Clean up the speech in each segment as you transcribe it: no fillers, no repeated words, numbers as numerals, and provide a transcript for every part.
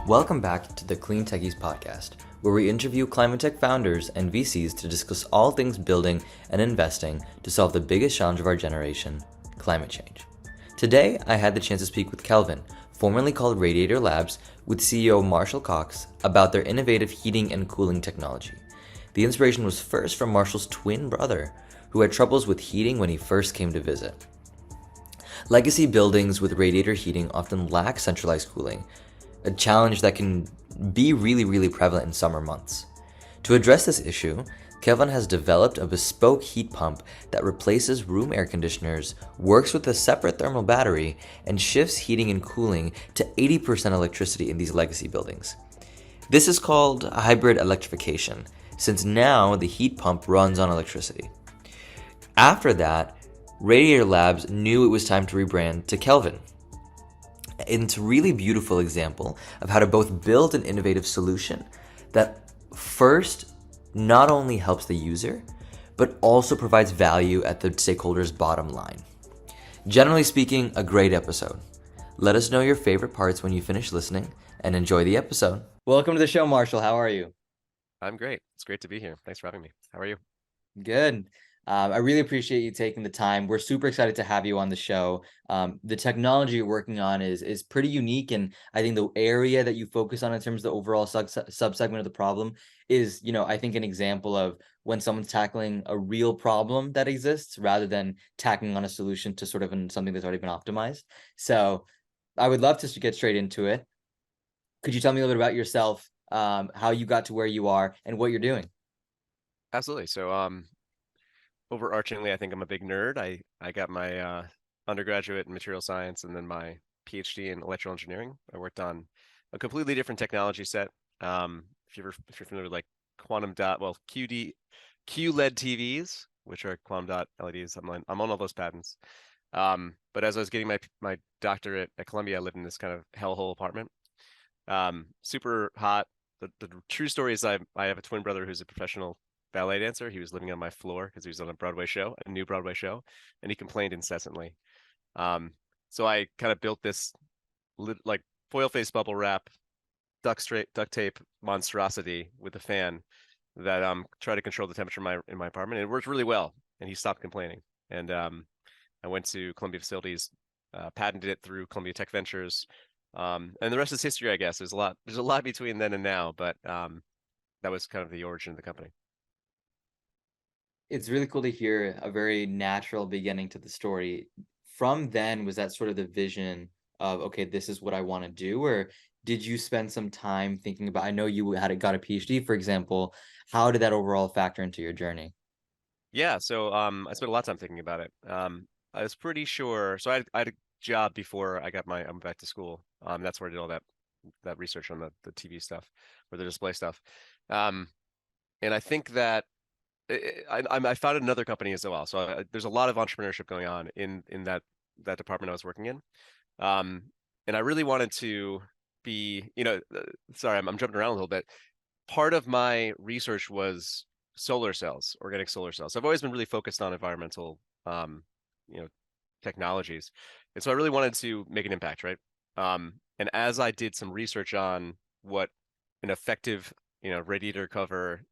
Welcome back to the Clean Techies podcast, where we interview climate tech founders and VCs to discuss all things building and investing to solve the biggest challenge of our generation, climate change. Today, I had the chance to speak with Kelvin, formerly called Radiator Labs, with CEO Marshall Cox about their innovative heating and cooling technology. The inspiration was first from Marshall's twin brother, who had troubles with heating when he first came to visit. Legacy buildings with radiator heating often lack centralized cooling, a challenge that can be really prevalent in summer months. To address this issue, Kelvin has developed a bespoke heat pump that replaces room air conditioners, works with a separate thermal battery, and shifts heating and cooling to 80% electricity in these legacy buildings. This is called hybrid electrification, since now the heat pump runs on electricity. After that, Radiator Labs knew it was time to rebrand to Kelvin. It's a really beautiful example of how to both build an innovative solution that first not only helps the user, but also provides value at the stakeholder's bottom line. Generally speaking, a great episode. Let us know your favorite parts when you finish listening and enjoy the episode. Welcome to the show, Marshall. How are you? I'm great. It's great to be here. Thanks for having me. How are you? Good. I really appreciate you taking the time. We're super excited to have you on the show. The technology you're working on is pretty unique, and I think the area that you focus on in terms of the overall subsegment of the problem is, I think an example of when someone's tackling a real problem that exists rather than tacking on a solution to sort of something that's already been optimized. So I would love to get straight into it. Could you tell me a little bit about yourself, how you got to where you are, and what you're doing? Absolutely. So, overarchingly, I think I'm a big nerd. I got my undergraduate in material science and then my Ph.D. in electrical engineering. I worked on a completely different technology set. If you're familiar with like quantum dot, well, QLED TVs, which are quantum dot LEDs, I'm on all those patents. But as I was getting my doctorate at Columbia, I lived in this kind of hellhole apartment. Super hot. The true story is I have a twin brother who's a professional ballet dancer. He was living on my floor because he was on a new Broadway show, and he complained incessantly. So I kind of built this like foil face bubble wrap, duct tape monstrosity with a fan that tried to control the temperature in my apartment. And it worked really well, and he stopped complaining. And I went to Columbia Facilities, patented it through Columbia Tech Ventures, and the rest is history, I guess. There's a lot between then and now, but that was kind of the origin of the company. It's really cool to hear a very natural beginning to the story. From then, was that sort of the vision of, okay, this is what I want to do? Or did you spend some time thinking about, I know you got a PhD, for example. How did that overall factor into your journey? Yeah, so I spent a lot of time thinking about it. I was pretty sure. So I had a job before I went back to school. That's where I did all that research on the TV stuff or the display stuff. And I think that I founded another company as well. So there's a lot of entrepreneurship going on in that department I was working in. And I really wanted to be, sorry, I'm jumping around a little bit. Part of my research was solar cells, organic solar cells. I've always been really focused on environmental, technologies. And so I really wanted to make an impact, right? And as I did some research on what an effective, radiator cover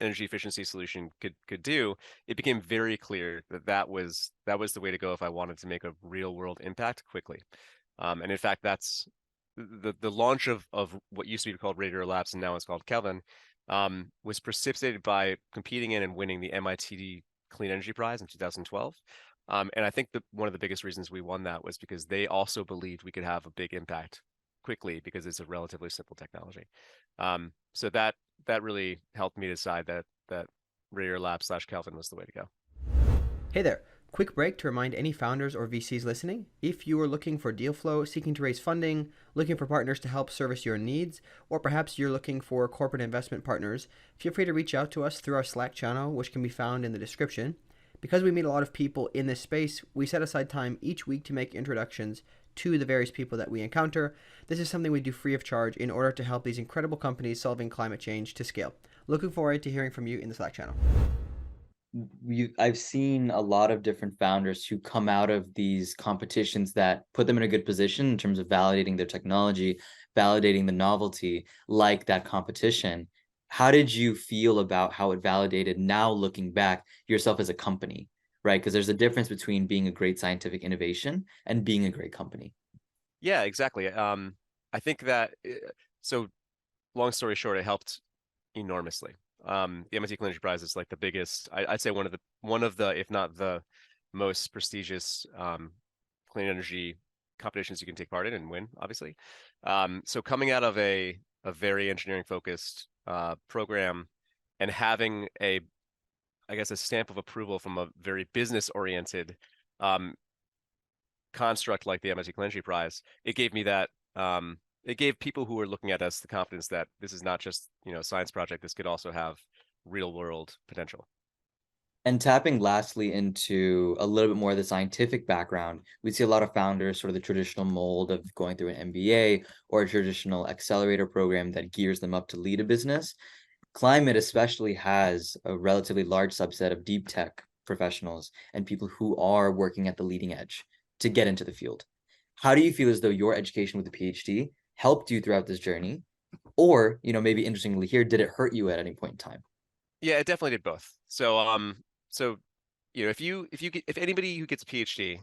energy efficiency solution could do, it became very clear that was the way to go if I wanted to make a real world impact quickly. And in fact, that's the launch of what used to be called Radiator Labs and now it's called Kelvin, was precipitated by competing in and winning the MIT Clean Energy Prize in 2012. And I think one of the biggest reasons we won that was because they also believed we could have a big impact quickly because it's a relatively simple technology. So that really helped me decide that Radiator Labs / Kelvin was the way to go. Hey there. Quick break to remind any founders or VCs listening, if you are looking for deal flow, seeking to raise funding, looking for partners to help service your needs, or perhaps you're looking for corporate investment partners, feel free to reach out to us through our Slack channel, which can be found in the description. Because we meet a lot of people in this space, we set aside time each week to make introductions to the various people that we encounter. This is something we do free of charge in order to help these incredible companies solving climate change to scale. Looking forward to hearing from you in the Slack channel. I've seen a lot of different founders who come out of these competitions that put them in a good position in terms of validating their technology, validating the novelty like that competition. How did you feel about how it validated, now looking back, yourself as a company, right? Because there's a difference between being a great scientific innovation and being a great company. Yeah, exactly. I think that so long story short, it helped enormously. The MIT Clean Energy Prize is like the biggest, I'd say one of the, if not the most prestigious clean energy competitions you can take part in and win, obviously. So coming out of a very engineering focused program and having I guess, a stamp of approval from a very business oriented construct like the MIT Clean Energy Prize, it gave me that. It gave people who were looking at us the confidence that this is not just, a science project. This could also have real world potential. And tapping lastly into a little bit more of the scientific background, we see a lot of founders sort of the traditional mold of going through an MBA or a traditional accelerator program that gears them up to lead a business. Climate especially has a relatively large subset of deep tech professionals and people who are working at the leading edge to get into the field. How do you feel as though your education with a PhD helped you throughout this journey? Or, maybe interestingly here, did it hurt you at any point in time? Yeah, it definitely did both. So if anybody who gets a PhD,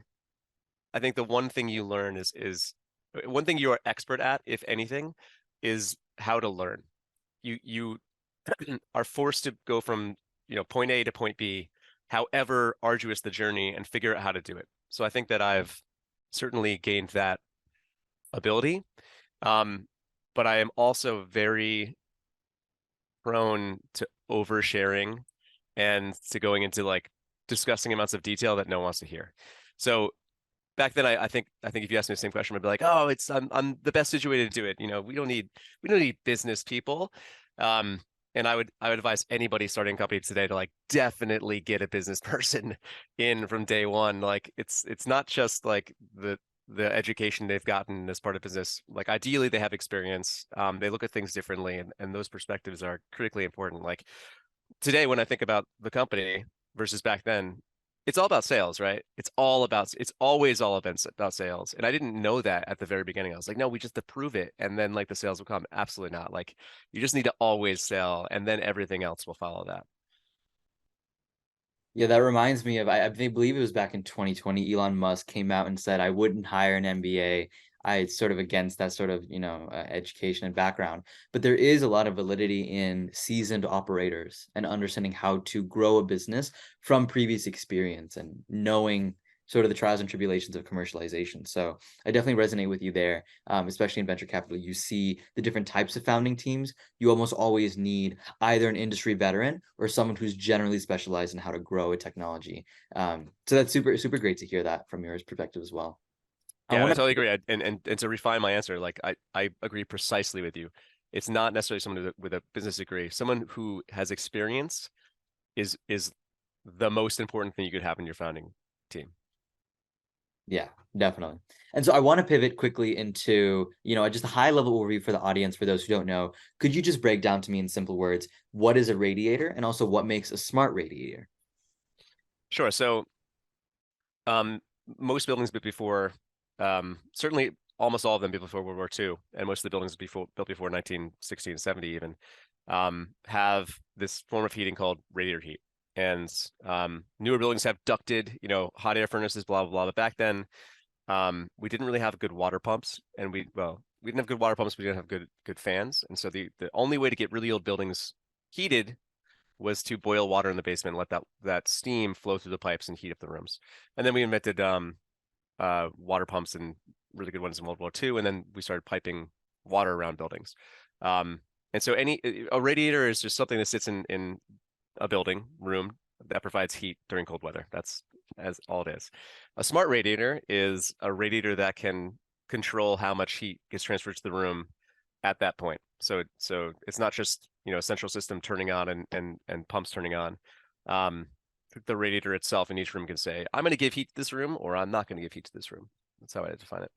I think the one thing you learn is one thing you are expert at, if anything, is how to learn. You are forced to go from point A to point B, however arduous the journey, and figure out how to do it. So I think that I've certainly gained that ability. But I am also very prone to oversharing and to going into like disgusting amounts of detail that no one wants to hear. So back then, I think if you asked me the same question, I'd be like, oh, I'm the best situated to do it. We don't need business people. And I would advise anybody starting a company today to like definitely get a business person in from day one. Like it's not just like the education they've gotten as part of business. Like ideally they have experience. They look at things differently, and those perspectives are critically important. Like today, when I think about the company versus back then, it's all about sales, right? It's always all about sales. And I didn't know that at the very beginning. I was like, no, we just have to prove it. And then like the sales will come. Absolutely not. Like you just need to always sell, and then everything else will follow that. Yeah, that reminds me of, believe it was back in 2020, Elon Musk came out and said, I wouldn't hire an MBA. I sort of against that sort of, education and background. But there is a lot of validity in seasoned operators and understanding how to grow a business from previous experience and knowing sort of the trials and tribulations of commercialization. So I definitely resonate with you there, especially in venture capital. You see the different types of founding teams. You almost always need either an industry veteran or someone who's generally specialized in how to grow a technology. So that's super, super great to hear that from your perspective as well. Yeah, I totally agree. And to refine my answer, like I agree precisely with you. It's not necessarily someone with a business degree. Someone who has experience is the most important thing you could have in your founding team. Yeah, definitely. And so I want to pivot quickly into, just a high level overview for the audience, for those who don't know. Could you just break down to me in simple words, what is a radiator and also what makes a smart radiator? Sure. So most buildings built before, certainly almost all of them built before World War II, and most of the buildings built before 1960 and 70 even, have this form of heating called radiator heat. And newer buildings have ducted, hot air furnaces, blah, blah, blah. But back then, we didn't really have good water pumps, and we didn't have good water pumps, we didn't have good fans. And so the only way to get really old buildings heated was to boil water in the basement and let that steam flow through the pipes and heat up the rooms. And then we invented water pumps, and really good ones in World War II, and then we started piping water around buildings. And so a radiator is just something that sits in a building room that provides heat during cold weather. That's as all it is. A smart radiator is a radiator that can control how much heat gets transferred to the room at that point. So it's not just a central system turning on and pumps turning on. The radiator itself in each room can say, I'm going to give heat to this room, or I'm not going to give heat to this room. That's how I define it.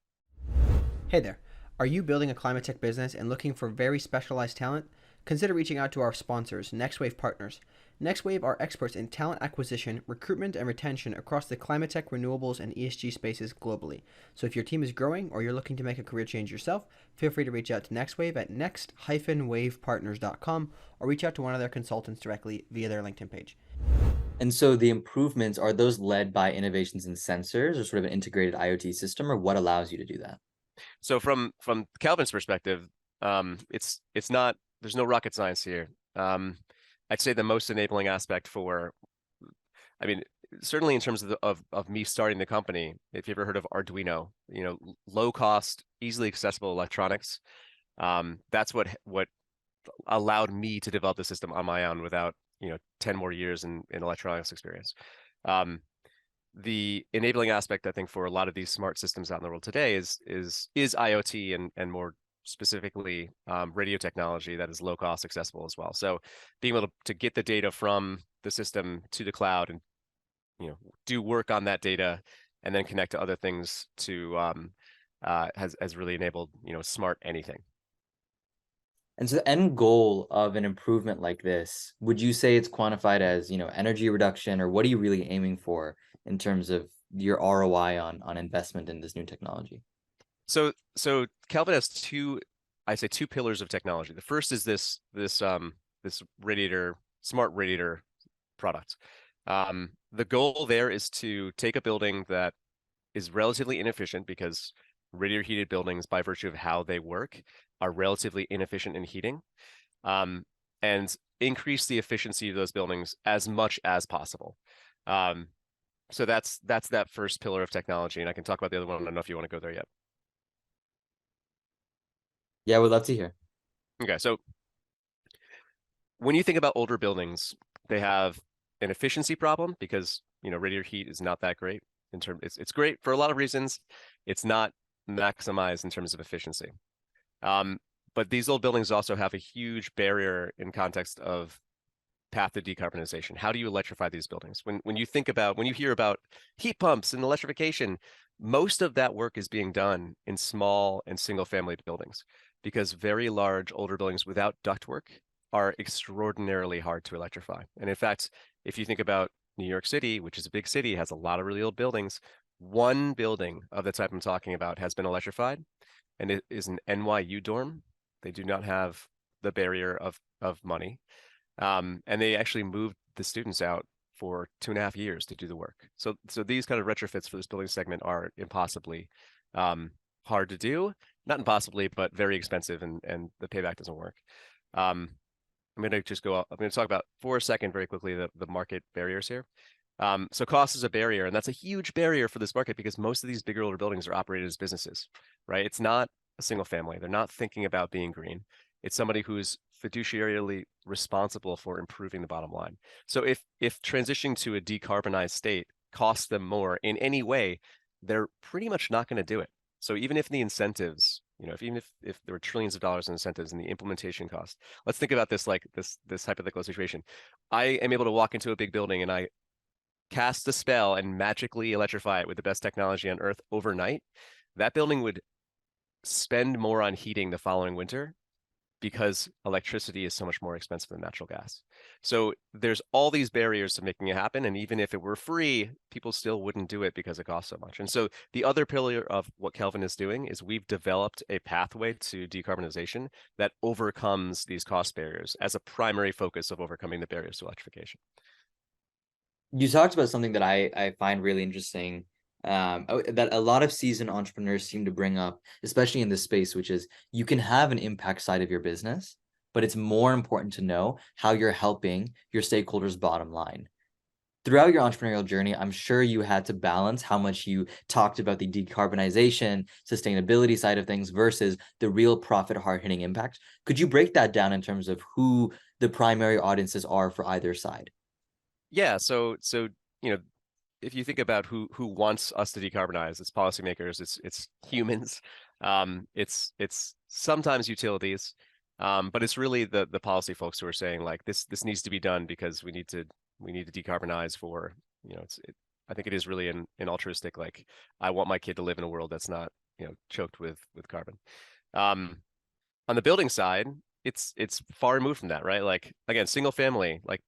Hey there. Are you building a climate tech business and looking for very specialized talent? consider reaching out to our sponsors, NextWave Partners. NextWave are experts in talent acquisition, recruitment, and retention across the climate tech, renewables, and ESG spaces globally. So if your team is growing or you're looking to make a career change yourself, feel free to reach out to NextWave at next-wavepartners.com or reach out to one of their consultants directly via their LinkedIn page. And so the improvements, are those led by innovations in sensors or sort of an integrated IoT system, or what allows you to do that? So from Kelvin's perspective, it's not, there's no rocket science here. I'd say the most enabling aspect for, I mean, certainly in terms of me starting the company, if you ever heard of Arduino, low cost, easily accessible electronics, that's what allowed me to develop the system on my own without 10 more years in electronics experience. The enabling aspect, I think, for a lot of these smart systems out in the world today is IoT and more specifically radio technology that is low cost, accessible as well. So being able to get the data from the system to the cloud and do work on that data and then connect to other things to has really enabled smart anything. And so the end goal of an improvement like this, would you say it's quantified as, energy reduction, or what are you really aiming for in terms of your ROI on investment in this new technology? So Kelvin has two pillars of technology. The first is this radiator, smart radiator product. The goal there is to take a building that is relatively inefficient, because radiator heated buildings, by virtue of how they work, are relatively inefficient in heating, and increase the efficiency of those buildings as much as possible. So that's that first pillar of technology, and I can talk about the other one. I don't know if you want to go there yet. Yeah, I would love to hear. Okay, so when you think about older buildings, they have an efficiency problem because radiator heat is not that great in terms. It's great for a lot of reasons. It's not maximized in terms of efficiency. But these old buildings also have a huge barrier in context of path to decarbonization. How do you electrify these buildings? When you hear about heat pumps and electrification, most of that work is being done in small and single family buildings, because very large older buildings without ductwork are extraordinarily hard to electrify. And in fact, if you think about New York City, which is a big city, has a lot of really old buildings, one building of the type I'm talking about has been electrified, and it is an NYU dorm. They do not have the barrier of money. And they actually moved the students out for 2.5 years to do the work. So these kind of retrofits for this building segment are impossibly hard to do. Not impossibly, but very expensive, and the payback doesn't work. I'm going to talk about for a second very quickly the market barriers here. So cost is a barrier, and that's a huge barrier for this market because most of these bigger older buildings are operated as businesses, right? It's not a single family. They're not thinking about being green. It's somebody who's fiduciarily responsible for improving the bottom line. So if transitioning to a decarbonized state costs them more in any way, they're pretty much not going to do it. So even if the incentives, even if there were trillions of dollars in incentives and the implementation cost, let's think about this like this hypothetical situation. I am able to walk into a big building and I cast a spell and magically electrify it with the best technology on earth overnight. That building would spend more on heating the following winter because electricity is so much more expensive than natural gas. So there's all these barriers to making it happen. And even if it were free, people still wouldn't do it because it costs so much. And so the other pillar of what Kelvin is doing is we've developed a pathway to decarbonization that overcomes these cost barriers as a primary focus of overcoming the barriers to electrification. You talked about something that I find really interesting, that a lot of seasoned entrepreneurs seem to bring up, especially in this space, which is you can have an impact side of your business, but it's more important to know how you're helping your stakeholders' bottom line. Throughout your entrepreneurial journey, I'm sure you had to balance how much you talked about the decarbonization, sustainability side of things versus the real profit, hard-hitting impact. Could you break that down in terms of who the primary audiences are for either side? Yeah, so if you think about who wants us to decarbonize, it's policymakers, it's humans, it's sometimes utilities, but it's really the policy folks who are saying like this needs to be done because we need to decarbonize for I think it is really an altruistic, like I want my kid to live in a world that's not choked with carbon. On the building side, it's far removed from that, right? Like again, single family, like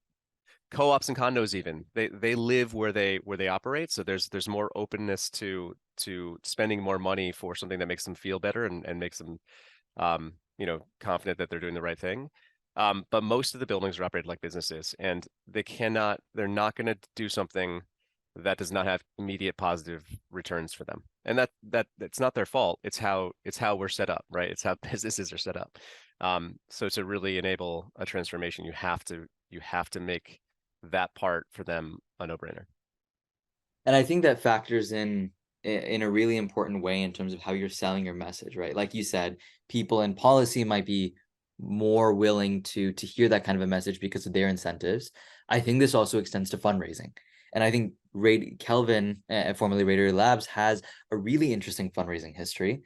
co-ops and condos, even they live where they operate. So there's more openness to spending more money for something that makes them feel better and makes them confident that they're doing the right thing. But most of the buildings are operated like businesses, and they're not going to do something that does not have immediate positive returns for them. And that's not their fault. It's how we're set up, right? It's how businesses are set up. So to really enable a transformation, you have to make that part for them a no-brainer. And I think that factors in a really important way in terms of how you're selling your message, right? Like you said, people in policy might be more willing to hear that kind of a message because of their incentives. I think this also extends to fundraising. And I think Kelvin, formerly Radiator Labs, has a really interesting fundraising history.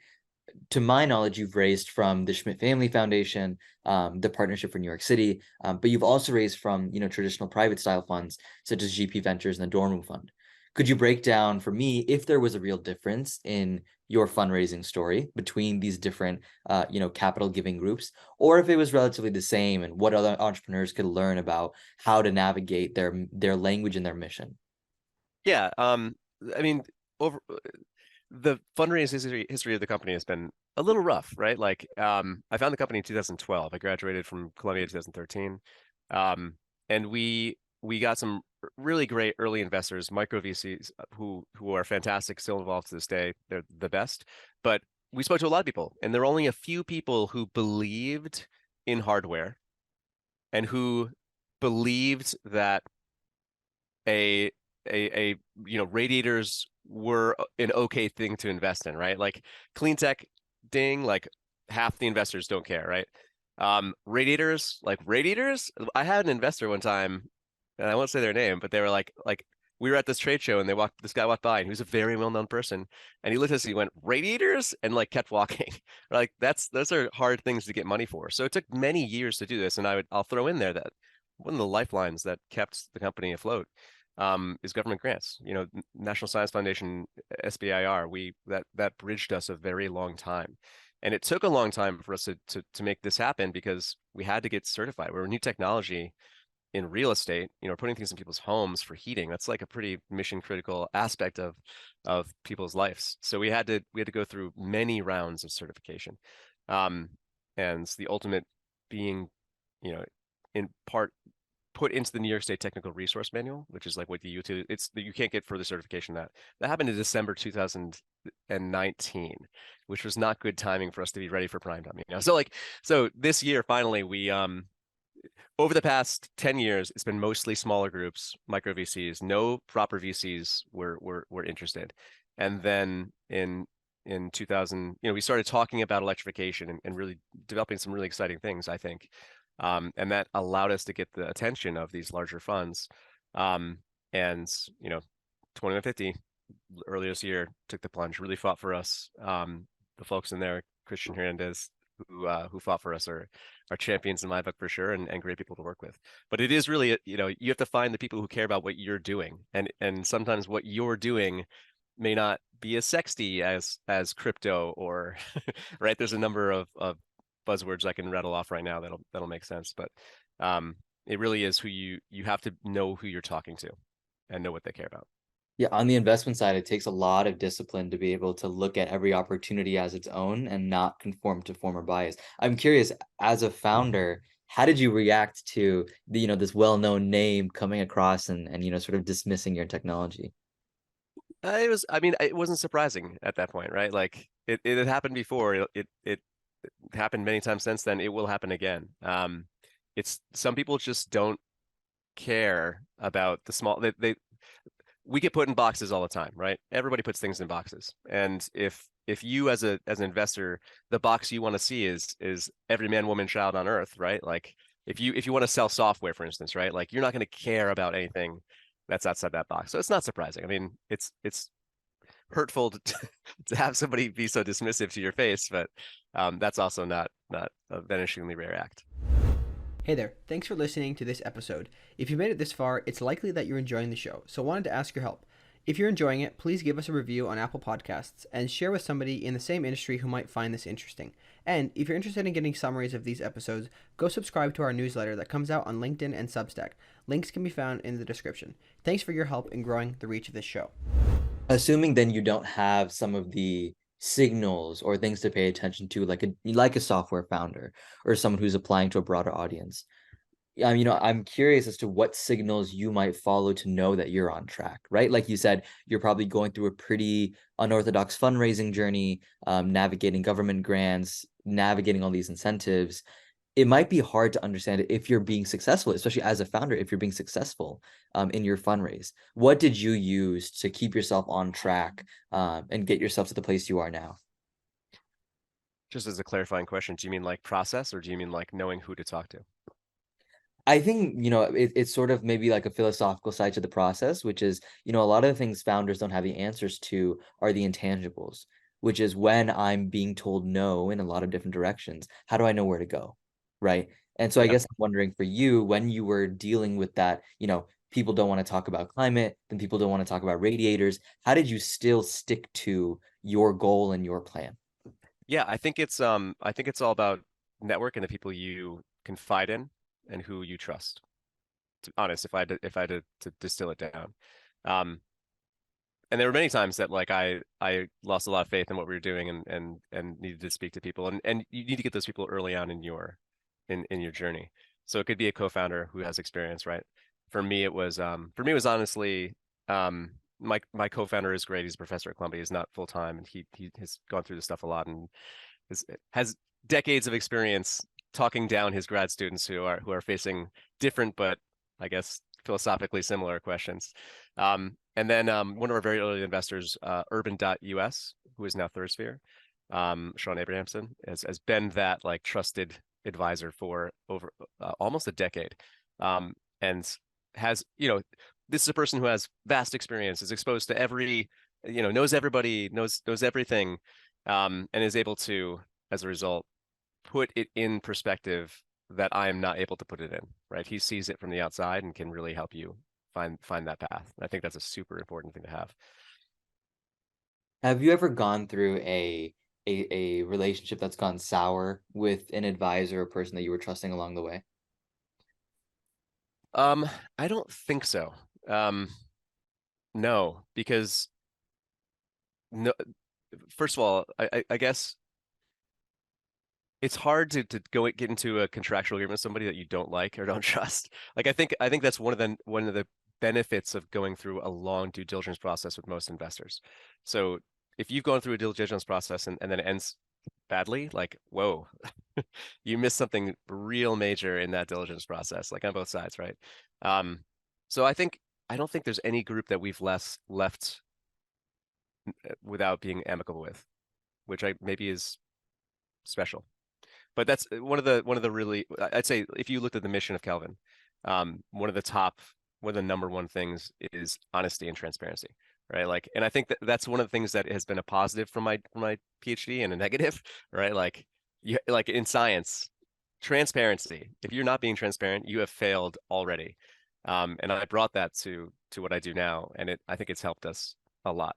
To my knowledge, you've raised from the Schmidt Family Foundation, the Partnership for New York City, but you've also raised from traditional private style funds such as GP Ventures and the Dorm Room Fund. Could you break down for me if there was a real difference in your fundraising story between these different, capital giving groups, or if it was relatively the same, and what other entrepreneurs could learn about how to navigate their language and their mission? Yeah, I mean, over the fundraising history of the company has been a little rough, right? Like, I found the company in 2012. I graduated from Columbia in 2013, and we got some really great early investors, micro VCs, who are fantastic, still involved to this day. They're the best. But we spoke to a lot of people, and there were only a few people who believed in hardware and who believed that a radiators were an okay thing to invest in, right? Like clean tech, ding, like half the investors don't care, right? Radiators. I had an investor one time, and I won't say their name, but they were like we were at this trade show and this guy walked by and he was a very well-known person, and he looked at us and he went, "Radiators," and like kept walking. Like those are hard things to get money for. So it took many years to do this, and I'll throw in there that one of the lifelines that kept the company afloat is government grants. National Science Foundation, SBIR. That bridged us a very long time, and it took a long time for us to make this happen because we had to get certified. We're a new technology in real estate. Putting things in people's homes for heating. That's like a pretty mission critical aspect of people's lives. So we had to go through many rounds of certification, and the ultimate being, in part put into the New York State Technical Resource Manual, which is like what you can't get further certification than that. That happened in December 2019, which was not good timing for us to be ready for prime time. So this year finally we over the past 10 years it's been mostly smaller groups, micro VCs. No proper VCs were interested, and then in 2000, we started talking about electrification and really developing some really exciting things, I think. And that allowed us to get the attention of these larger funds. And 2150 earlier this year took the plunge, really fought for us. The folks in there, Christian Hernandez, who fought for us, are champions in my book for sure, and great people to work with. But it is really, you have to find the people who care about what you're doing, and sometimes what you're doing may not be as sexy as crypto or right. There's a number of buzzwords I can rattle off right now that'll make sense, but it really is who you have to know who you're talking to and know what they care about. Yeah, on the investment side, it takes a lot of discipline to be able to look at every opportunity as its own and not conform to former bias. I'm curious, as a founder, how did you react to this well-known name coming across and sort of dismissing your technology? It wasn't surprising at that point, right? Like it had happened before. It happened many times since then. It will happen again. It's some people just don't care about the small. We get put in boxes all the time, right? Everybody puts things in boxes, and if you as an investor, the box you want to see is every man, woman, child on earth, right? Like if you want to sell software, for instance, right? Like you're not going to care about anything that's outside that box. So it's not surprising. I mean, it's hurtful to have somebody be so dismissive to your face, but that's also not a vanishingly rare act. Hey there, thanks for listening to this episode. If you made it this far, it's likely that you're enjoying the show, so I wanted to ask your help. If you're enjoying it, please give us a review on Apple Podcasts and share with somebody in the same industry who might find this interesting. And if you're interested in getting summaries of these episodes, go subscribe to our newsletter that comes out on LinkedIn and Substack. Links can be found in the description. Thanks for your help in growing the reach of this show. Assuming then you don't have some of the signals or things to pay attention to, like a software founder or someone who's applying to a broader audience. I'm curious as to what signals you might follow to know that you're on track, right? Like you said, you're probably going through a pretty unorthodox fundraising journey, navigating government grants, navigating all these incentives. It might be hard to understand if you're being successful, especially as a founder, if you're being successful in your fundraise. What did you use to keep yourself on track and get yourself to the place you are now? Just as a clarifying question, do you mean like process, or do you mean like knowing who to talk to? I think, it's sort of maybe like a philosophical side to the process, which is, a lot of the things founders don't have the answers to are the intangibles, which is when I'm being told no in a lot of different directions, how do I know where to go? Right. And so I Yeah. guess I'm wondering for you, when you were dealing with that, people don't want to talk about climate, then people don't want to talk about radiators. How did you still stick to your goal and your plan? Yeah, I think it's all about network and the people you confide in and who you trust. To be honest, if I had to distill it down. Um, and there were many times that like I lost a lot of faith in what we were doing and needed to speak to people, and you need to get those people early on in your journey. So it could be a co-founder who has experience, right? For me it was honestly my co-founder is great. He's a professor at Columbia. He's not full time, and he has gone through this stuff a lot and has decades of experience talking down his grad students who are facing different but I guess philosophically similar questions. And then one of our very early investors, Urban.us, who is now Third Sphere, Sean Abrahamson, has been that like trusted advisor for over almost a decade, and has this is a person who has vast experience, is exposed to every knows everybody, knows everything, and is able to, as a result, put it in perspective that I am not able to put it in, right? He sees it from the outside and can really help you find that path. I think that's a super important thing to have. Have you ever gone through a relationship that's gone sour with an advisor or person that you were trusting along the way? I don't think so. No, because no, first of all, I guess it's hard to get into a contractual agreement with somebody that you don't like or don't trust. Like I think that's one of the benefits of going through a long due diligence process with most investors. So if you've gone through a due diligence process and then it ends badly, like, whoa, you missed something real major in that diligence process, like on both sides, right? Um, so I don't think there's any group that we've left without being amicable with, which I maybe is special. But that's one of the really, I'd say if you looked at the mission of Kelvin, one of the number one things is honesty and transparency, right? Like, and I think that's one of the things that has been a positive from my PhD and a negative, right? Like like in science, transparency. If you're not being transparent, you have failed already. And I brought that to what I do now, and I think it's helped us a lot.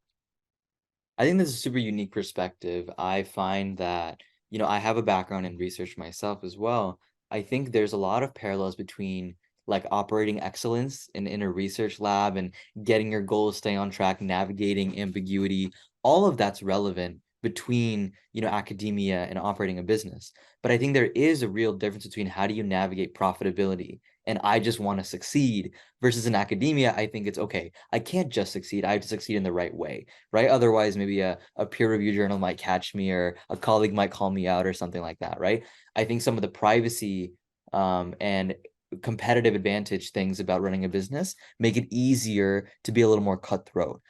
I think this is a super unique perspective. I find that, I have a background in research myself as well. I think there's a lot of parallels between like operating excellence in a research lab and getting your goals, staying on track, navigating ambiguity. All of that's relevant between, academia and operating a business. But I think there is a real difference between how do you navigate profitability and I just want to succeed versus in academia, I think it's okay. I can't just succeed. I have to succeed in the right way, right? Otherwise, maybe a peer review journal might catch me or a colleague might call me out or something like that, right? I think some of the privacy and competitive advantage things about running a business make it easier to be a little more cutthroat.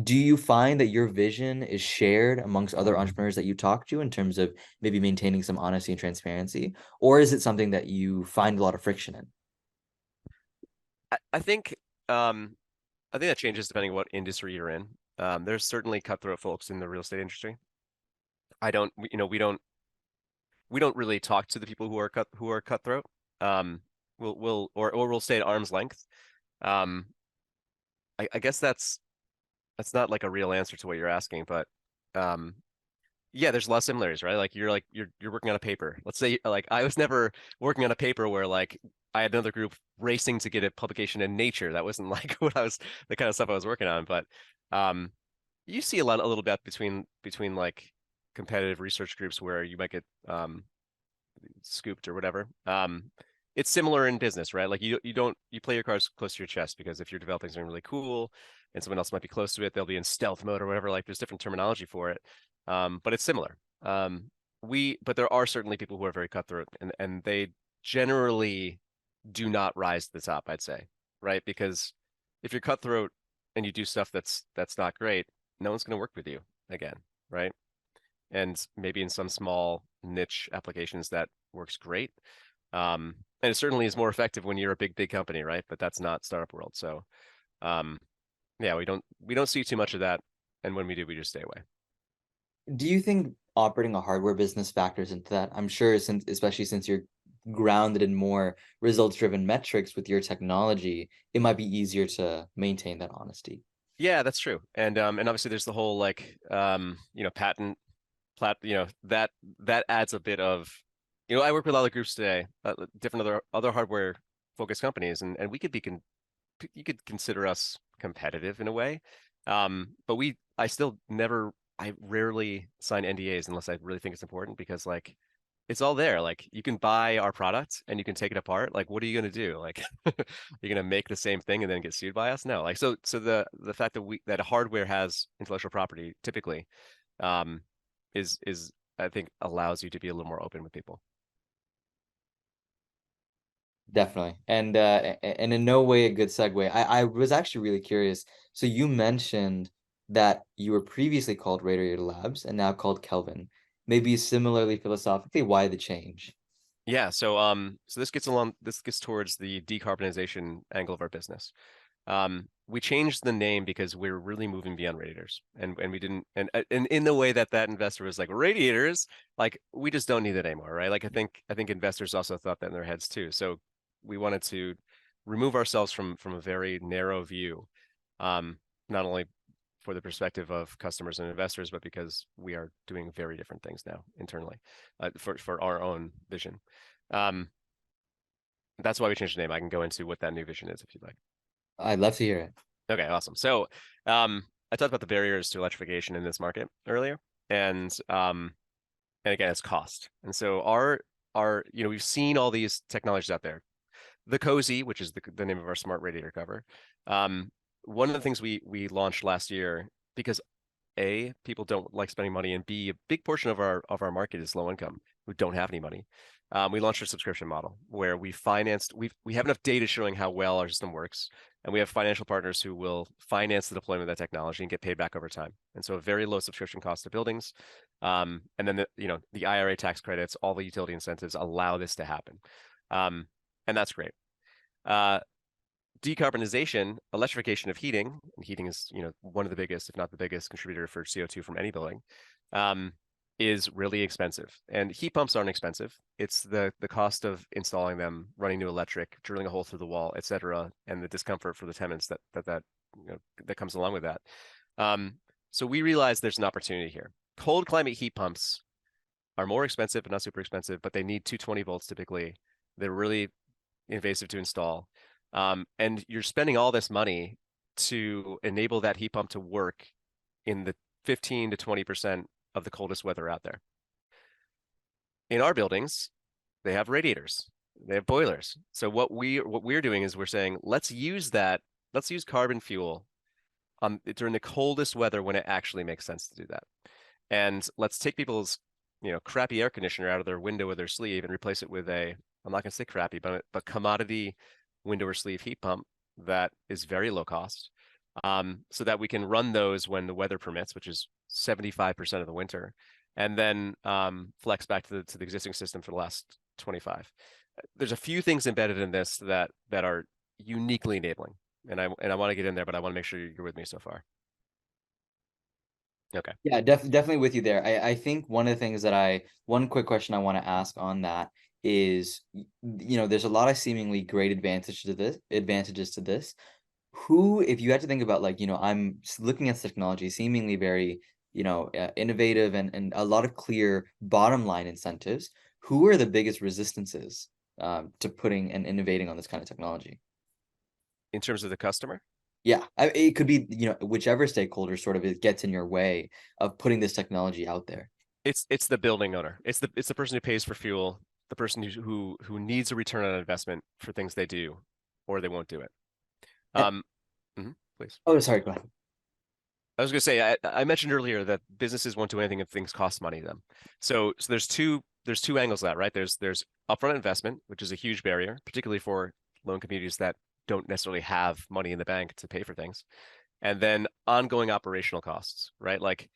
Do you find that your vision is shared amongst other entrepreneurs that you talk to in terms of maybe maintaining some honesty and transparency? Or is it something that you find a lot of friction in? I think I think that changes depending on what industry you're in. There's certainly cutthroat folks in the real estate industry. I don't, we don't really talk to the people who are cutthroat. We'll stay at arm's length. Um, I guess that's that's not like a real answer to what you're asking, but um, yeah, there's a lot of similarities, right? Like you're working on a paper. Let's say like I was never working on a paper where like I had another group racing to get a publication in Nature. That wasn't like what I was the kind of stuff I was working on. But um, you see a little bit between like competitive research groups where you might get scooped or whatever. It's similar in business, right? Like you don't you play your cards close to your chest because if you're developing something really cool and someone else might be close to it, they'll be in stealth mode or whatever. Like there's different terminology for it, but it's similar. But there are certainly people who are very cutthroat, and they generally do not rise to the top, I'd say, right? Because if you're cutthroat and you do stuff that's not great, no one's going to work with you again, right? And maybe in some small niche applications that works great. And it certainly is more effective when you're a big company, right? But that's not startup world. So, um, yeah, we don't see too much of that, and when we do, we just stay away. Do you think operating a hardware business factors into that? I'm sure, since especially since you're grounded in more results-driven metrics with your technology, it might be easier to maintain that honesty. Yeah, that's true. And obviously there's the whole like patent that adds a bit of I work with a lot of groups today, different other hardware focused companies, and you could consider us competitive in a way. But I rarely sign NDAs unless I really think it's important because like it's all there. Like you can buy our product and you can take it apart. Like what are you going to do? Like you're going to make the same thing and then get sued by us? No. Like so the fact that that hardware has intellectual property typically um is I think allows you to be a little more open with people. Definitely. And in no way a good segue. I was actually really curious. So you mentioned that you were previously called Radiator Labs and now called Kelvin. Maybe similarly philosophically, why the change? Yeah, so this gets towards the decarbonization angle of our business. We changed the name because we're really moving beyond radiators, and we didn't, and in the way that investor was like radiators, like we just don't need that anymore, right? Like I think investors also thought that in their heads too. So we wanted to remove ourselves from a very narrow view, um, not only for the perspective of customers and investors, but because we are doing very different things now internally, for our own vision. Um, that's why we changed the name. I can go into what that new vision is if you'd like. I'd love to hear it. Okay, awesome. So, I talked about the barriers to electrification in this market earlier, and again, it's cost. And so we've seen all these technologies out there. The Cozy, which is the name of our smart radiator cover. Um, One of the things we launched last year because A, people don't like spending money, and B, a big portion of our market is low income who don't have any money. We launched a subscription model where we have enough data showing how well our system works, and we have financial partners who will finance the deployment of that technology and get paid back over time. And so a very low subscription cost to buildings. And then the IRA tax credits, all the utility incentives allow this to happen. And that's great. Decarbonization, electrification of heating, and heating is, one of the biggest, if not the biggest contributor for CO2 from any building, is really expensive. And heat pumps aren't expensive. It's the cost of installing them, running new electric, drilling a hole through the wall, et cetera, and the discomfort for the tenants that comes along with that. So we realize there's an opportunity here. Cold climate heat pumps are more expensive, but not super expensive, but they need 220 volts typically. They're really invasive to install. And you're spending all this money to enable that heat pump to work in the 15 to 20% of the coldest weather out there. In our buildings, they have radiators, they have boilers. So what we're doing is we're saying, let's use carbon fuel during the coldest weather when it actually makes sense to do that. And let's take people's, crappy air conditioner out of their window or their sleeve and replace it with I'm not going to say crappy, but commodity window or sleeve heat pump that is very low cost, so that we can run those when the weather permits, which is 75% of the winter, and then flex back to the existing system for the last 25. There's a few things embedded in this that are uniquely enabling, and I want to get in there, but I want to make sure you're with me so far. Okay. Yeah, definitely with you there. I think one of the things one quick question I want to ask on that is, there's a lot of seemingly great advantages to this. who, if you had to think about like, I'm looking at this technology seemingly very, innovative and a lot of clear bottom line incentives, who are the biggest resistances to putting and innovating on this kind of technology? In terms of the customer? Yeah, it could be, whichever stakeholder sort of gets in your way of putting this technology out there. It's the building owner. It's the person who pays for fuel, the person who needs a return on investment for things they do, or they won't do it. Eh, Please. oh, sorry, go ahead. I was going to say, I mentioned earlier that businesses won't do anything if things cost money to them. So there's two angles to that, right? There's upfront investment, which is a huge barrier, particularly for loan communities that don't necessarily have money in the bank to pay for things. And then ongoing operational costs, right? Like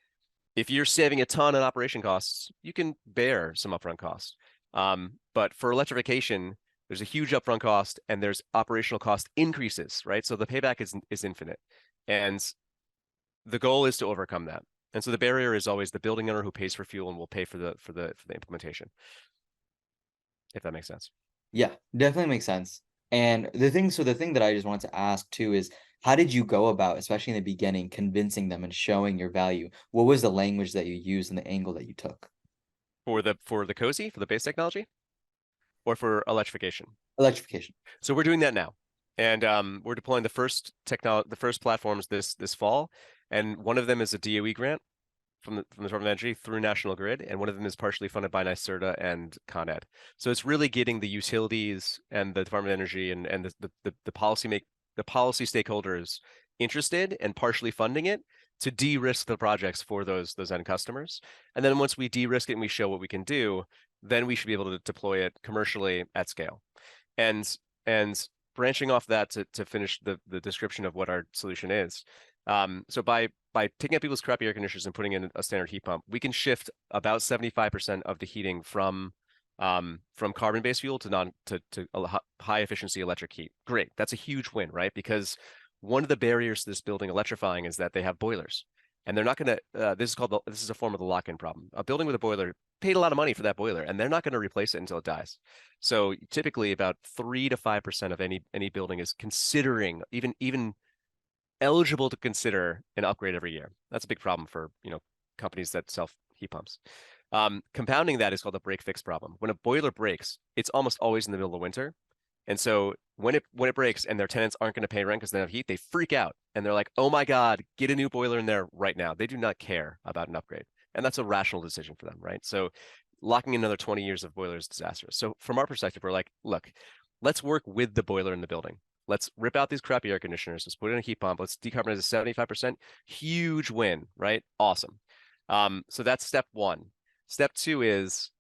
if you're saving a ton on operation costs, you can bear some upfront costs. But for electrification, there's a huge upfront cost and there's operational cost increases, right? So the payback is infinite. And the goal is to overcome that. And so the barrier is always the building owner who pays for fuel and will pay for the implementation. If that makes sense. Yeah, definitely makes sense. And the thing that I just wanted to ask too is, how did you go about, especially in the beginning, convincing them and showing your value? What was the language that you used and the angle that you took? For the cozy, for the base technology, or for electrification? Electrification. So we're doing that now. And we're deploying the first platforms this fall. And one of them is a DOE grant from the Department of Energy through National Grid, and one of them is partially funded by NYSERDA and Con Ed. So it's really getting the utilities and the Department of Energy and the policy stakeholders interested and partially funding it to de-risk the projects for those end customers. And then once we de-risk it and we show what we can do, then we should be able to deploy it commercially at scale. And branching off that to finish the description of what our solution is. So by taking out people's crappy air conditioners and putting in a standard heat pump, we can shift about 75% of the heating from carbon-based fuel to high efficiency electric heat. Great, that's a huge win, right? Because one of the barriers to this building electrifying is that they have boilers, and they're not going to. This is a form of the lock-in problem. A building with a boiler paid a lot of money for that boiler, and they're not going to replace it until it dies. So typically, about 3 to 5% of any building is considering even eligible to consider an upgrade every year. That's a big problem for companies that sell heat pumps. Compounding that is called the break fix problem. When a boiler breaks, it's almost always in the middle of winter. And so when it breaks and their tenants aren't going to pay rent because they don't have heat, they freak out and they're like, oh my God, get a new boiler in there right now. They do not care about an upgrade. And that's a rational decision for them, right? So locking in another 20 years of boilers is disastrous. So from our perspective, we're like, look, let's work with the boiler in the building. Let's rip out these crappy air conditioners. Let's put in a heat pump. Let's decarbonize to 75%. Huge win, right? Awesome. So that's step one. Step two is,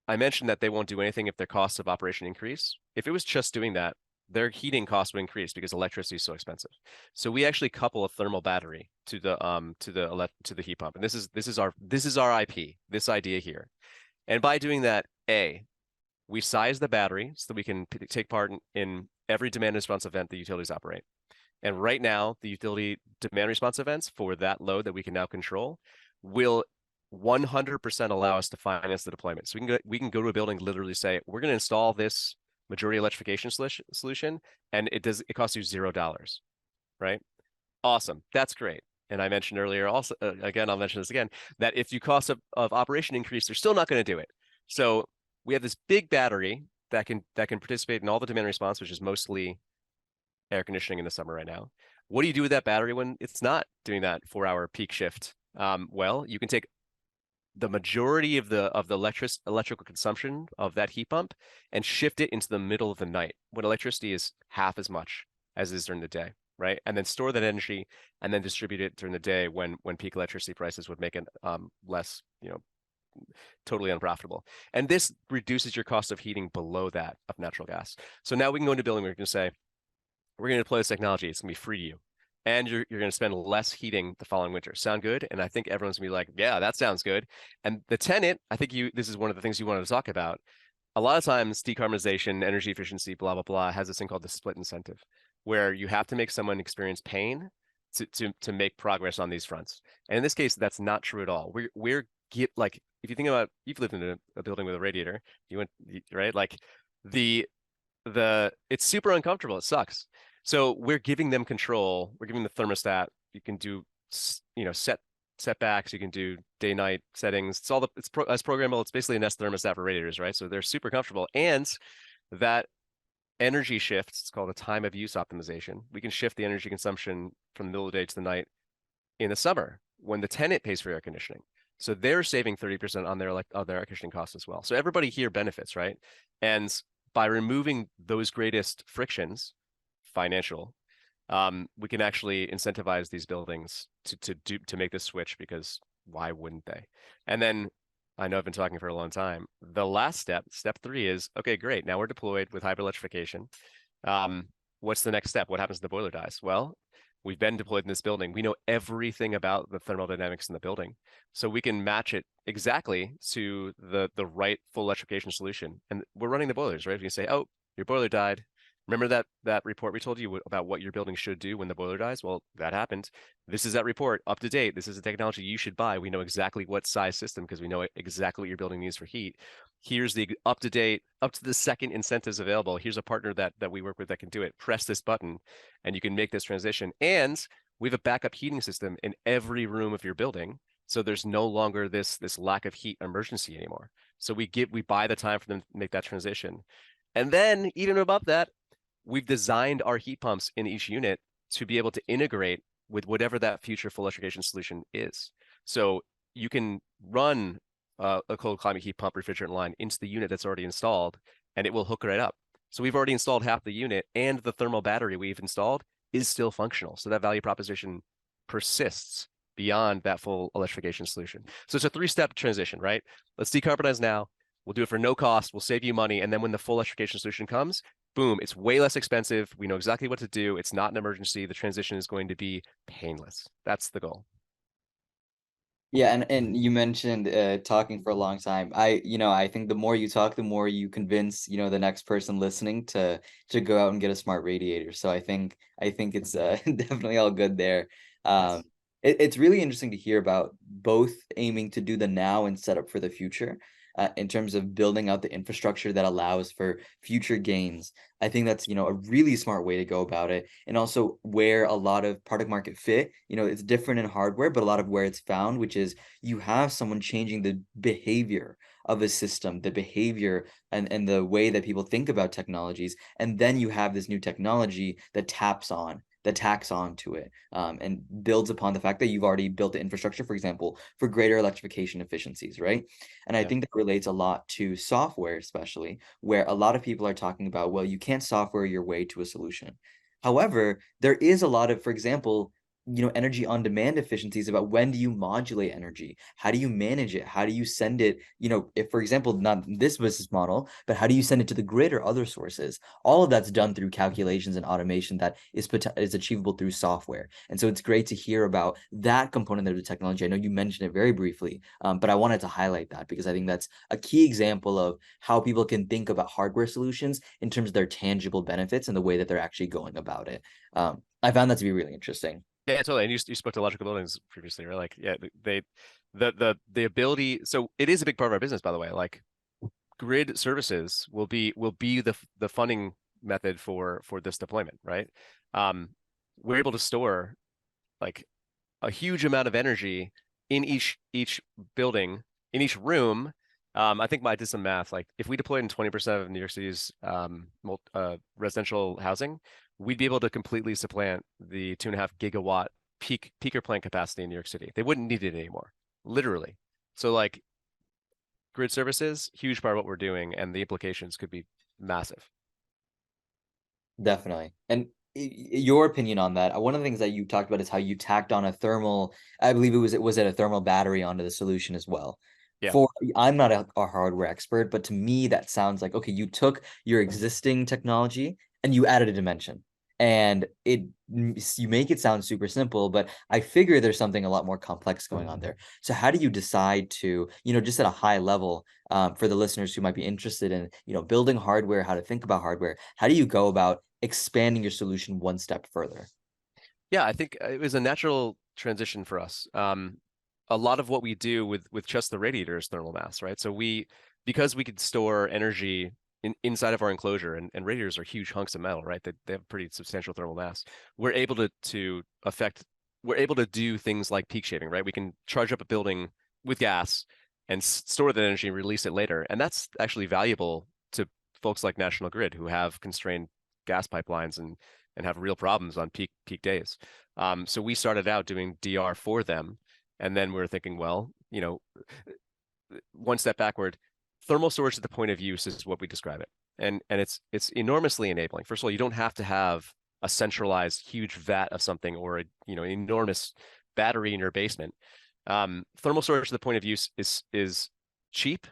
I mentioned that they won't do anything if their costs of operation increase. If it was just doing that, their heating costs would increase because electricity is so expensive. So we actually couple a thermal battery to the heat pump, and this is our IP, this idea here. And by doing that, we size the battery so that we can take part in every demand response event the utilities operate. And right now, the utility demand response events for that load that we can now control will 100% allow us to finance the deployment. So we can go to a building, literally say, we're going to install this majority electrification solution, and it costs you $0, right? Awesome, that's great. And I mentioned earlier also, again, I'll mention this again, that if you cost of operation increase, they're still not going to do it. So we have this big battery that can participate in all the demand response, which is mostly air conditioning in the summer right now. What do you do with that battery when it's not doing that 4-hour peak shift? Well, you can take the majority of the electrical consumption of that heat pump and shift it into the middle of the night when electricity is half as much as it is during the day, right? And then store that energy and then distribute it during the day when peak electricity prices would make it less, totally unprofitable. And this reduces your cost of heating below that of natural gas. So now we can go into a building where we can say, we're going to deploy this technology. It's going to be free to you. And you're going to spend less heating the following winter. Sound good? And I think everyone's going to be like, yeah, that sounds good. And the tenant, I think this is one of the things you wanted to talk about. A lot of times decarbonization, energy efficiency, blah, blah, blah, has this thing called the split incentive, where you have to make someone experience pain to make progress on these fronts. And in this case, that's not true at all. If you think about, you've lived in a building with a radiator, right? Like it's super uncomfortable. It sucks. So we're giving them control. We're giving the thermostat. You can do, setbacks. You can do day night settings. It's programmable. It's basically a Nest thermostat for radiators, right? So they're super comfortable. And that energy shifts, it's called a time of use optimization. We can shift the energy consumption from the middle of the day to the night in the summer when the tenant pays for air conditioning. So they're saving 30% on their air conditioning costs as well. So everybody here benefits, right? And by removing those greatest frictions, financial, we can actually incentivize these buildings to make this switch, because why wouldn't they? And then I know I've been talking for a long time. The last step 3 is, okay, great. Now we're deployed with hybrid electrification. What's the next step? What happens if the boiler dies? Well, we've been deployed in this building. We know everything about the thermodynamics in the building. So we can match it exactly to the right full electrification solution. And we're running the boilers, right? We can say, oh, your boiler died. Remember that report we told you about what your building should do when the boiler dies? Well, that happened. This is that report, up to date. This is the technology you should buy. We know exactly what size system, because we know exactly what your building needs for heat. Here's the up to date, up to the second incentives available. Here's a partner that we work with that can do it. Press this button and you can make this transition. And we have a backup heating system in every room of your building. So there's no longer this lack of heat emergency anymore. So we buy the time for them to make that transition. And then even above that, we've designed our heat pumps in each unit to be able to integrate with whatever that future full electrification solution is. So you can run a cold climate heat pump refrigerant line into the unit that's already installed, and it will hook right up. So we've already installed half the unit, and the thermal battery we've installed is still functional. So that value proposition persists beyond that full electrification solution. So it's a 3-step transition, right? Let's decarbonize now. We'll do it for no cost. We'll save you money. And then when the full electrification solution comes, boom, it's way less expensive. We know exactly what to do. It's not an emergency. The transition is going to be painless. That's the goal. Yeah, and you mentioned talking for a long time. I think the more you talk, the more you convince, the next person listening to go out and get a smart radiator. So I think it's definitely all good there. Yes. It's really interesting to hear about both aiming to do the now and set up for the future. In terms of building out the infrastructure that allows for future gains. I think that's, a really smart way to go about it. And also where a lot of product market fit, it's different in hardware, but a lot of where it's found, which is you have someone changing the behavior of a system, the behavior and the way that people think about technologies. And then you have this new technology that tacks on to it, and builds upon the fact that you've already built the infrastructure, for example, for greater electrification efficiencies, right? And I think that relates a lot to software, especially, where a lot of people are talking about, well, you can't software your way to a solution. However, there is a lot of, for example, energy on demand efficiencies about when do you modulate energy? How do you manage it? How do you send it, if, for example, not this business model, but how do you send it to the grid or other sources? All of that's done through calculations and automation that is achievable through software. And so it's great to hear about that component of the technology. I know you mentioned it very briefly, but I wanted to highlight that because I think that's a key example of how people can think about hardware solutions in terms of their tangible benefits and the way that they're actually going about it. I found that to be really interesting. Yeah, totally. And you spoke to electrical buildings previously, right? Like, yeah, the ability. So it is a big part of our business, by the way. Like, grid services will be the funding method for this deployment, right? We're able to store like a huge amount of energy in each building, in each room. I think I did some math. Like, if we deployed in 20% of New York City's residential housing, we'd be able to completely supplant the 2.5 gigawatt peaker plant capacity in New York City. They wouldn't need it anymore, literally. So like, grid services, huge part of what we're doing, and the implications could be massive. Definitely. And your opinion on that, one of the things that you talked about is how you tacked on a thermal, I believe it was a thermal battery onto the solution as well. Yeah. I'm not a hardware expert, but to me that sounds like, okay, you took your existing technology and you added a dimension. And you make it sound super simple, but I figure there's something a lot more complex going on there. So how do you decide to, just at a high level, for the listeners who might be interested in, building hardware, how to think about hardware, how do you go about expanding your solution one step further? Yeah, I think it was a natural transition for us. A lot of what we do with just the radiator is thermal mass, right? So because we could store energy inside of our enclosure, and radiators are huge hunks of metal, right? They have pretty substantial thermal mass. We're able to affect, we're able to do things like peak shaving, right? We can charge up a building with gas and store that energy and release it later. And that's actually valuable to folks like National Grid who have constrained gas pipelines and have real problems on peak days. So we started out doing DR for them, and then we were thinking, well, one step backward, thermal storage at the point of use is what we describe it. And it's enormously enabling. First of all, you don't have to have a centralized huge vat of something or an enormous battery in your basement. Thermal storage at the point of use is cheap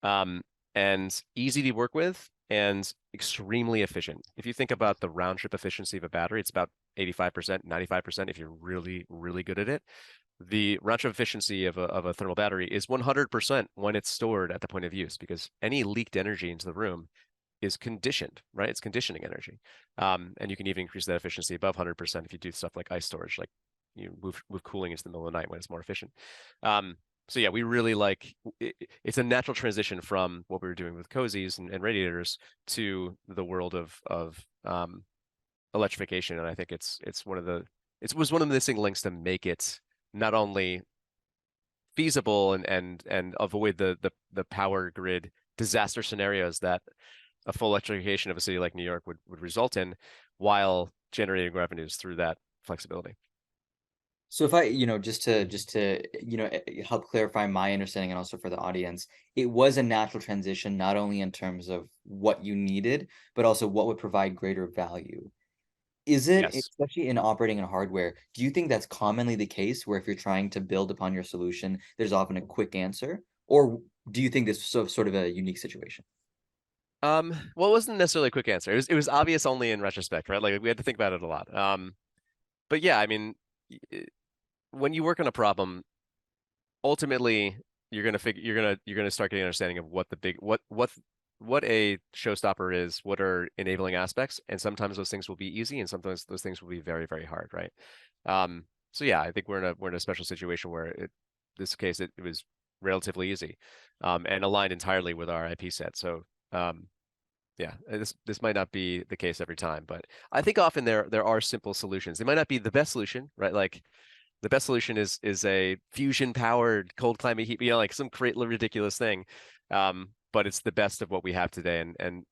and easy to work with and extremely efficient. If you think about the round trip efficiency of a battery, it's about 85%, 95% if you're really, really good at it. The round trip efficiency of a thermal battery is 100% when it's stored at the point of use, because any leaked energy into the room is conditioned, right? It's conditioning energy. And you can even increase that efficiency above 100% if you do stuff like ice storage, like move cooling into the middle of the night when it's more efficient. So yeah, we really like it's a natural transition from what we were doing with cozies and radiators to the world of electrification. And I think it was one of the missing links to make it not only feasible and avoid the power grid disaster scenarios that a full electrification of a city like New York would result in, while generating revenues through that flexibility. So if I, just to help clarify my understanding and also for the audience, it was a natural transition, not only in terms of what you needed, but also what would provide greater value. Is it, Yes. especially in operating in hardware, do you think that's commonly the case where if you're trying to build upon your solution, there's often a quick answer? Or do you think this is sort of a unique situation? Well, it wasn't necessarily a quick answer. It was obvious only in retrospect, right? Like we had to think about it a lot. But yeah, I mean, when you work on a problem, ultimately you're gonna start getting an understanding of what the big what a showstopper is, what are enabling aspects, and sometimes those things will be easy, and sometimes those things will be very, very hard, right? So yeah, I think we're in a special situation where this case it was relatively easy, and aligned entirely with our IP set. So yeah, this might not be the case every time, but I think often there are simple solutions. They might not be the best solution, right? Like the best solution is a fusion powered cold climate heat, like some great ridiculous thing. But it's the best of what we have today. And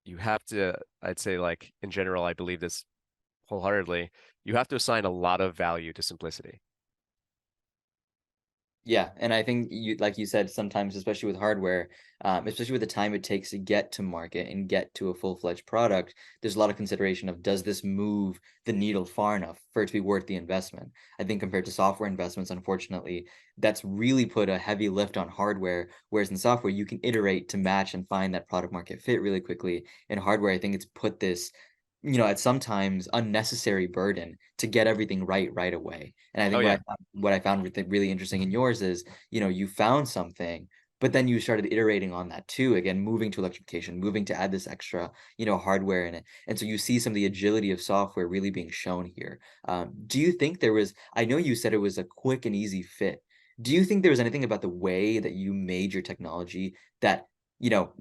you have to, I'd say, like in general, I believe this wholeheartedly, you have to assign a lot of value to simplicity. Yeah, and I think like you said, sometimes, especially with hardware, especially with the time it takes to get to market and get to a full-fledged product, there's a lot of consideration of, does this move the needle far enough for it to be worth the investment? I think compared to software investments, unfortunately, that's really put a heavy lift on hardware, whereas in software, you can iterate to match and find that product market fit really quickly. In hardware, I think it's put this at sometimes unnecessary burden to get everything right away. And I think Oh yeah. what I found really interesting in yours is, you found something, but then you started iterating on that too, again, moving to electrification, moving to add this extra, hardware in it. And so you see some of the agility of software really being shown here. Do you think I know you said it was a quick and easy fit. Do you think there was anything about the way that you made your technology that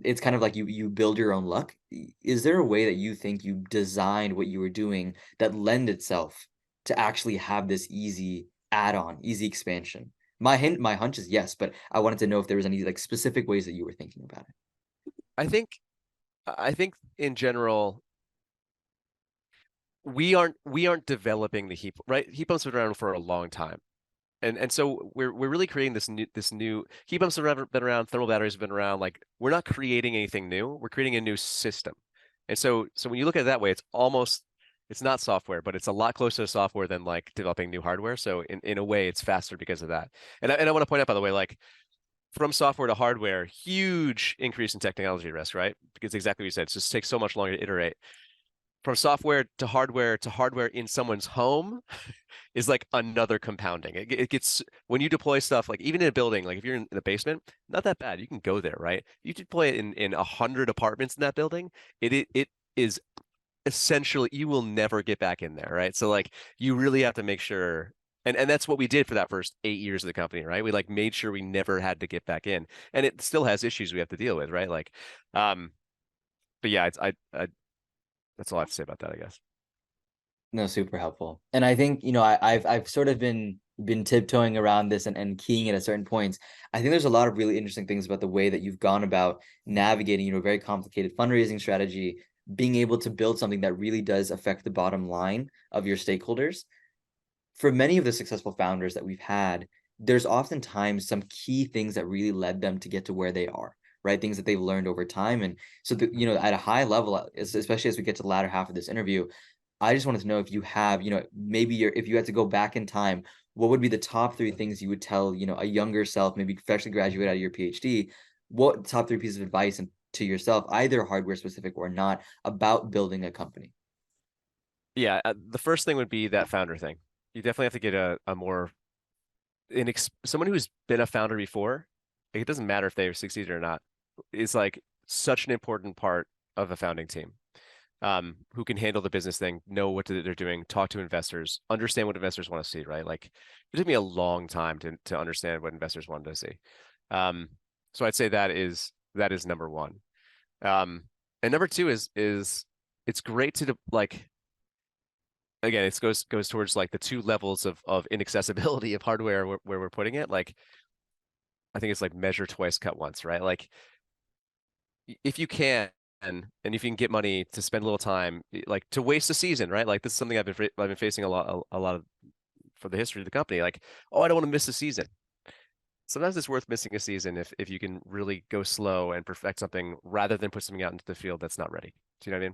it's kind of like you build your own luck? Is there a way that you think you designed what you were doing that lend itself to actually have this easy add-on, easy expansion? My hunch is yes, but I wanted to know if there was any like specific ways that you were thinking about it. I think in general, we aren't developing the heat, right? Heat pumps have been around for a long time. And so we're really creating this new heat pumps have been around, thermal batteries have been around. Like we're not creating anything new. We're creating a new system. And so when you look at it that way, it's not software, but it's a lot closer to software than like developing new hardware. So in a way, it's faster because of that. And I want to point out, by the way, like from software to hardware, huge increase in technology risk, right? Because exactly what you said, it just takes so much longer to iterate. From software to hardware in someone's home is like another compounding. It gets, when you deploy stuff, like even in a building, like if you're in the basement, not that bad. You can go there, right? You deploy it in 100 apartments in that building. It is essentially, you will never get back in there, right? So like you really have to make sure, and that's what we did for that first 8 years of the company, right? We like made sure we never had to get back in, and it still has issues we have to deal with, right? Like, but yeah, that's all I have to say about that, I guess. No, super helpful. And I think, I've sort of been tiptoeing around this and keying it at certain points. I think there's a lot of really interesting things about the way that you've gone about navigating, a very complicated fundraising strategy, being able to build something that really does affect the bottom line of your stakeholders. For many of the successful founders that we've had, there's oftentimes some key things that really led them to get to where they are, right? Things that they've learned over time. And so, at a high level, especially as we get to the latter half of this interview, I just wanted to know if you have, maybe if you had to go back in time, what would be the top three things you would tell, a younger self, maybe freshly graduate out of your PhD, what top three pieces of advice to yourself, either hardware specific or not, about building a company? Yeah, the first thing would be that founder thing. You definitely have to get a more someone who's been a founder before. Like, it doesn't matter if they succeeded or not. It's like such an important part of a founding team. Who can handle the business thing, know what they're doing, talk to investors, understand what investors want to see, right? Like, it took me a long time to understand what investors wanted to see. So I'd say that is number one. And number two is it's great to like, again, it goes towards like the two levels of inaccessibility of hardware where we're putting it. Like, I think it's like measure twice, cut once, right? Like, if you can, and if you can get money to spend a little time, like to waste a season, right? Like, this is something I've been facing a lot of for the history of the company. Like, oh, I don't want to miss a season. Sometimes it's worth missing a season if you can really go slow and perfect something rather than put something out into the field that's not ready. Do you know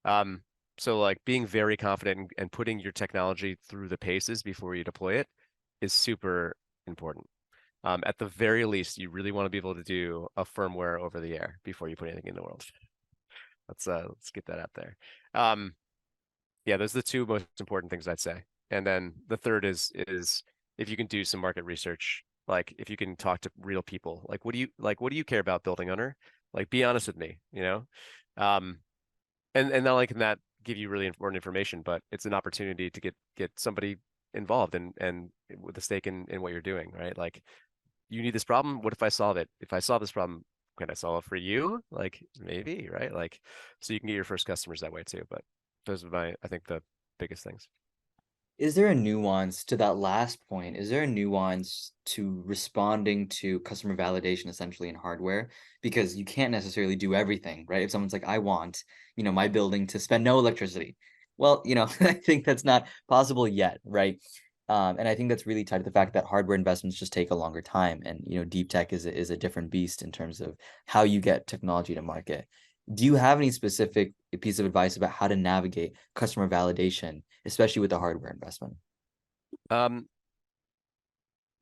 what I mean? So like being very confident and putting your technology through the paces before you deploy it is super important. At the very least, you really want to be able to do a firmware over the air before you put anything in the world. Let's get that out there. Yeah, those are the two most important things I'd say. And then the third is if you can do some market research, like if you can talk to real people, like what do you care about building under? Like, be honest with me, you know? And not only can that give you really important information, but it's an opportunity to get somebody involved and with a stake in what you're doing, right? Like, you need this problem. What if I solve it? If I solve this problem, can I solve it for you? Like, maybe, right? Like, so you can get your first customers that way too. But those are I think, the biggest things. Is there a nuance to that last point? Is there a nuance to responding to customer validation essentially in hardware? Because you can't necessarily do everything, right? If someone's like, I want, my building to spend no electricity. Well, I think that's not possible yet, right? And I think that's really tied to the fact that hardware investments just take a longer time. And, deep tech is a different beast in terms of how you get technology to market. Do you have any specific piece of advice about how to navigate customer validation, especially with the hardware investment? Um,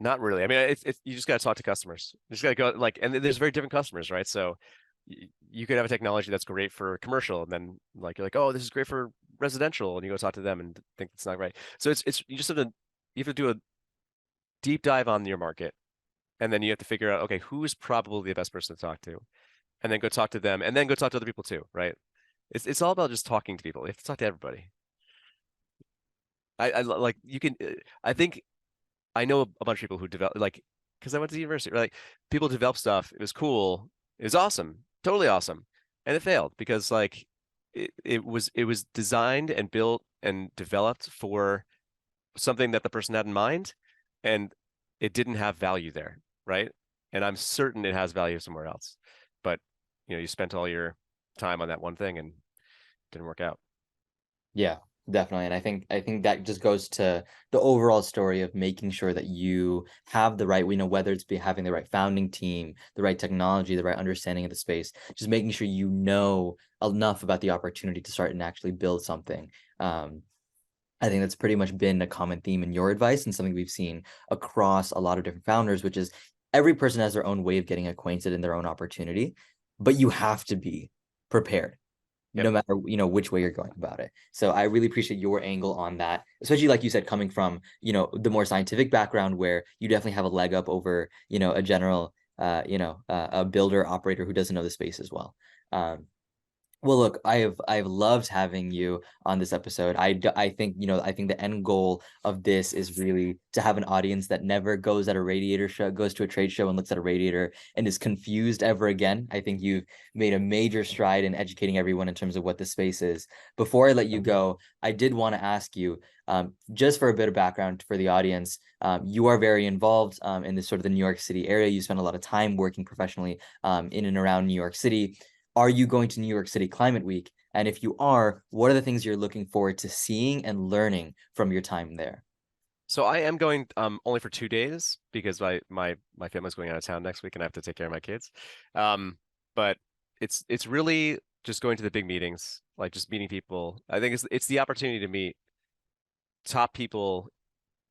Not really. I mean, it's you just got to talk to customers. You just got to go, like, and there's very different customers, right? So you could have a technology that's great for commercial, and then like you're like, oh, this is great for residential, and you go talk to them and think it's not right. So it's you just have to do a deep dive on your market, and then you have to figure out, okay, who is probably the best person to talk to, and then go talk to them, and then go talk to other people too, right? It's all about just talking to people. You have to talk to everybody. Like, you can. I think I know a bunch of people who develop, like, because I went to university, like, people develop stuff. It was cool. It was awesome, totally awesome, and it failed because like it was designed and built and developed for something that the person had in mind, and it didn't have value there, right? And I'm certain it has value somewhere else, but you spent all your time on that one thing and it didn't work out. Yeah, definitely. And I think that just goes to the overall story of making sure that you have the right, whether it's be having the right founding team, the right technology, the right understanding of the space, just making sure you know enough about the opportunity to start and actually build something. I think that's pretty much been a common theme in your advice and something we've seen across a lot of different founders, which is every person has their own way of getting acquainted in their own opportunity, but you have to be prepared Yep. no matter which way you're going about it. So I really appreciate your angle on that, especially like you said, coming from the more scientific background where you definitely have a leg up over a general a builder operator who doesn't know the space as well. Well, look, I've loved having you on this episode. I think, I think the end goal of this is really to have an audience that never goes at a Radiator show, goes to a trade show and looks at a Radiator and is confused ever again. I think you've made a major stride in educating everyone in terms of what the space is. Before I let you go, I did want to ask you, just for a bit of background for the audience, you are very involved in this sort of the New York City area. You spend a lot of time working professionally in and around New York City. Are you going to New York City Climate Week? And if you are, what are the things you're looking forward to seeing and learning from your time there? So I am going only for 2 days because my family's going out of town next week and I have to take care of my kids. But it's really just going to the big meetings, like just meeting people. I think it's the opportunity to meet top people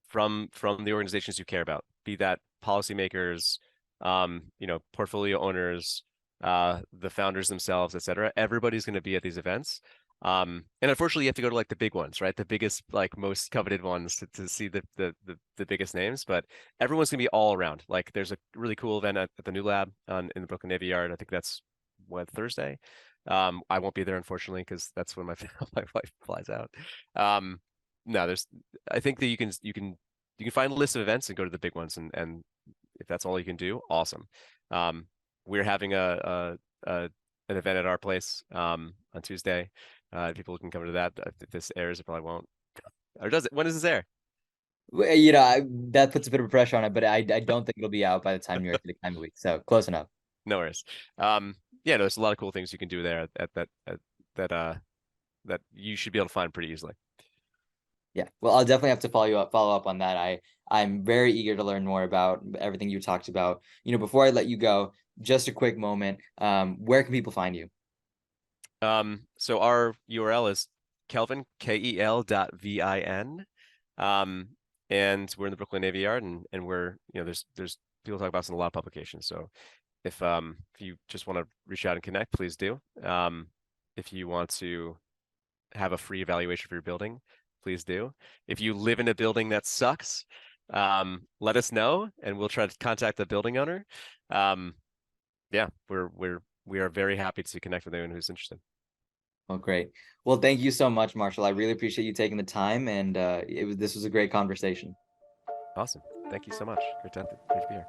from the organizations you care about, be that policymakers, portfolio owners, the founders themselves, et cetera. Everybody's going to be at these events. And unfortunately, you have to go to like the big ones, right? The biggest, like most coveted ones to see the biggest names. But everyone's going to be all around. Like there's a really cool event at the New Lab in the Brooklyn Navy Yard. I think that's Thursday. I won't be there unfortunately because that's when my my wife flies out. No, I think that you can find a list of events and go to the big ones, and if that's all you can do, awesome. We're having an event at our place on Tuesday. People can come to that. If this airs, it probably won't. Or does it? When does this air? Well, that puts a bit of pressure on it, but I don't think it'll be out by the time New York City Climate Week. So close enough. No worries. Yeah, no, there's a lot of cool things you can do there that you should be able to find pretty easily. Yeah, well, I'll definitely have to follow up on that. I'm very eager to learn more about everything you talked about. Before I let you go, just a quick moment. Where can people find you? So our URL is Kelvin, KEL.VIN. And we're in the Brooklyn Navy Yard, and we're, there's people talk about us in a lot of publications. So if you just want to reach out and connect, please do. If you want to have a free evaluation for your building, please do. If you live in a building that sucks, let us know and we'll try to contact the building owner. Yeah, we are very happy to connect with anyone who's interested. Oh, great. Well, thank you so much, Marshall. I really appreciate you taking the time, and this was a great conversation. Awesome. Thank you so much. Great to be here.